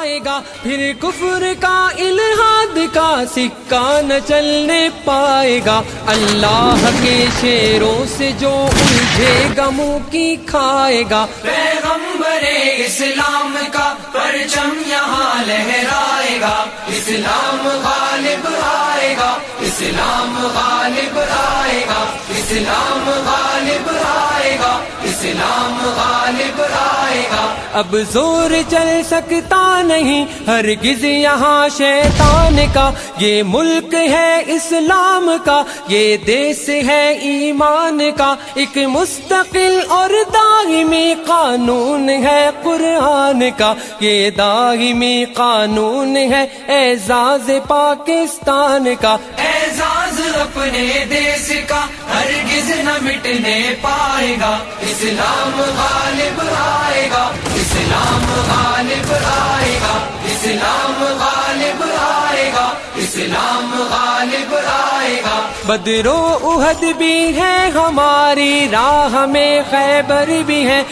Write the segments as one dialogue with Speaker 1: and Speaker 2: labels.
Speaker 1: آئے گا، پھر کفر کا الحاد کا سکہ نہ چلنے پائے گا۔ اللہ کے شیروں سے جو الجھے گا منہ کی کھائے گا،
Speaker 2: پیغمبر اسلام کا پرچم یہاں لہرائے گا، اسلام غالب آئے گا، اسلام غالب آئے گا، اسلام غالب آئے گا، اسلام غالب آئے گا۔
Speaker 1: اب زور چل سکتا نہیں ہرگز یہاں شیطان کا، یہ ملک ہے اسلام کا، یہ دیس ہے ایمان کا، ایک مستقل اور دائمی قانون ہے قرآن کا، یہ دائمی قانون ہے اعزاز پاکستان کا۔
Speaker 2: اعزاز اپنے دیس کا ہرگز نہ مٹنے پائے گا، اسلام غالب آئے گا، اسلام غالب آئے گا، اسلام غالب آئے گا، اسلام غالب آئے گا۔
Speaker 1: بدر و احد بھی ہے ہماری راہ میں، خیبر بھی ہے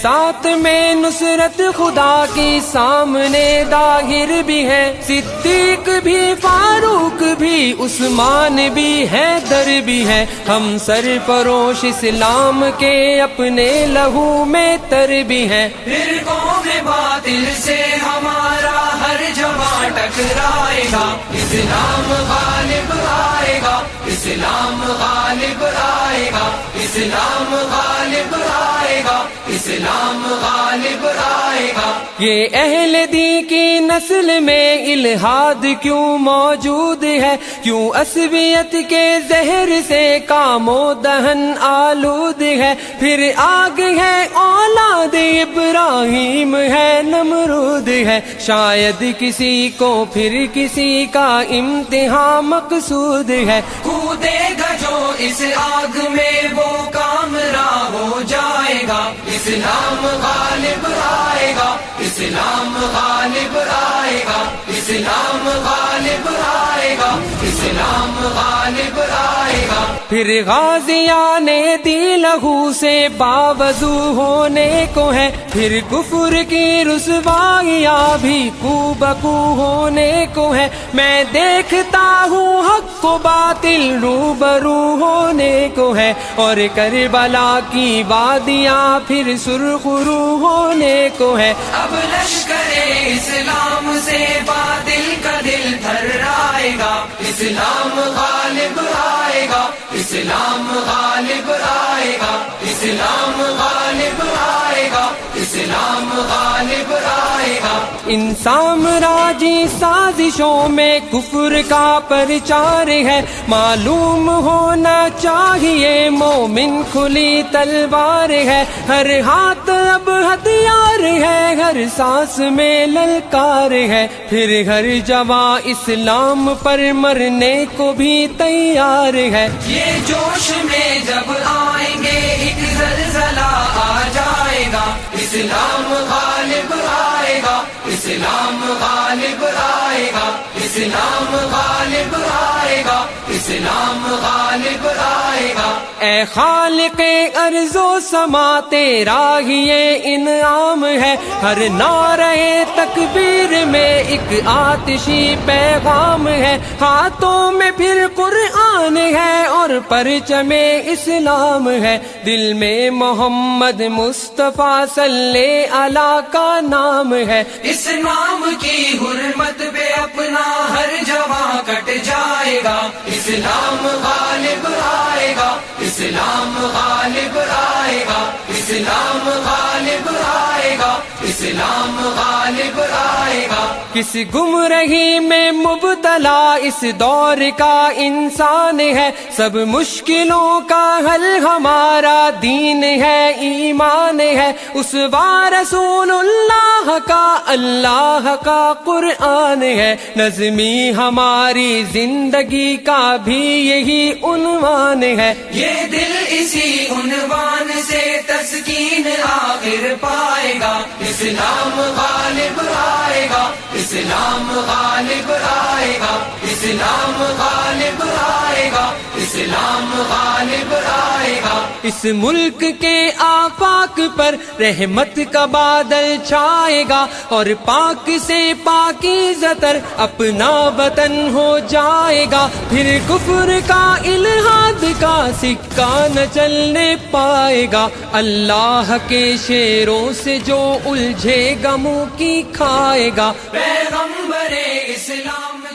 Speaker 1: ساتھ میں نصرت خدا کی، سامنے ظاہر بھی ہے، صدیق بھی، فاروق بھی، عثمان بھی ہے، در بھی ہے، ہم سرپروش اسلام کے اپنے لہو میں تر بھی ہیں۔
Speaker 2: فرقوں میں باطل سے ہمارا ہر جوان ٹکرائے گا، اسلام غالب آئے گا، اسلام غالب آئے گا، اسلام غالب آئے گا، اسلام غالب آئے گا۔
Speaker 1: یہ اہل دی کی نسل میں الحاد کیوں موجود ہے، کیوں عصبیت کے زہر سے کام و دہن آلود ہے، پھر آگ ہے اولاد ابراہیم ہے نمرود ہے، شاید کسی کو پھر کسی کا امتحان مقصود ہے۔
Speaker 2: کودے گا جو اس آگ میں وہ کامراں ہو جائے گا، اسلام غالب آئے گا، اسلام غالب آئے گا، اسلام غالب آئے گا، اسلام غالب آئے گا۔
Speaker 1: پھر غازیان دی لہو سے باوضو ہونے کو ہے، پھر کفر کی رسوائیاں بھی کو بکو ہونے کو ہے، میں دیکھتا ہوں حق و باطل روبرو ہونے کو ہے، اور کربلا کی وادیاں پھر سرخ رو ہونے کو ہے۔
Speaker 2: اب لشکر اسلام سے باطل کا دل تھرائے گا، اسلام غالب آئے گا، اسلام غالب آئے گا، اسلام غالب آئے گا، اسلام غالب آئے گا۔
Speaker 1: ان سامراجی سازشوں میں کفر کا پرچار ہے، معلوم ہونا چاہیے مومن کھلی تلوار ہے، ہر ہاتھ اب ہتھیار ہے، ہر سانس میں للکار ہے، پھر ہر جواں اسلام پر مرنے کو بھی تیار ہے۔
Speaker 2: یہ جوش میں جب آئیں گے ایک زلزلہ آ جائے گا، اسلام غالب آئے گا، اسلام غالب آئے گا، اسلام غالب آئے گا، اسلام غالب آئے گا۔
Speaker 1: اے خالق ارض و سما تیرا ہی یہ انعام ہے، ہر نعرہ تکبیر میں ایک آتشی پیغام ہے، ہاتھوں میں پھر قرآن ہے اور پرچم اسلام ہے، دل میں محمد مصطفیٰ صلی اللہ کا نام ہے۔
Speaker 2: اس نام کی حرمت پہ اپنا ہر جواں کٹ جائے گا، اسلام غالب آئے گا، اسلام غالب آئے گا، اسلام غالب آئے گا، اسلام غالب آئے گا۔
Speaker 1: کس گمراہی میں مبتلا اس دور کا انسان ہے، سب مشکلوں کا حل ہمارا دین ہے، ایمان ہے، اسوہ رسول اللہ کا، اللہ کا قرآن ہے، نظمی ہماری زندگی کا بھی یہی عنوان ہے۔
Speaker 2: یہ دل اسی عنوان سے تسکین آخر پائے گا، اسلام غالب آئے گا، اسلام غالب آئے گا، اسلام غالب آئے گا، اسلام غالب آئے گا.
Speaker 1: اس ملک کے آفاق پر رحمت کا بادل چھائے گا اور پاک سے پاکیزہ تر اپنا وطن ہو جائے گا. پھر کفر کا الحاد کا سکہ نہ چلنے پائے گا. اللہ کے شیروں سے جو الجھے گا منہ کی کھائے گا.
Speaker 2: پیغمبر اسلام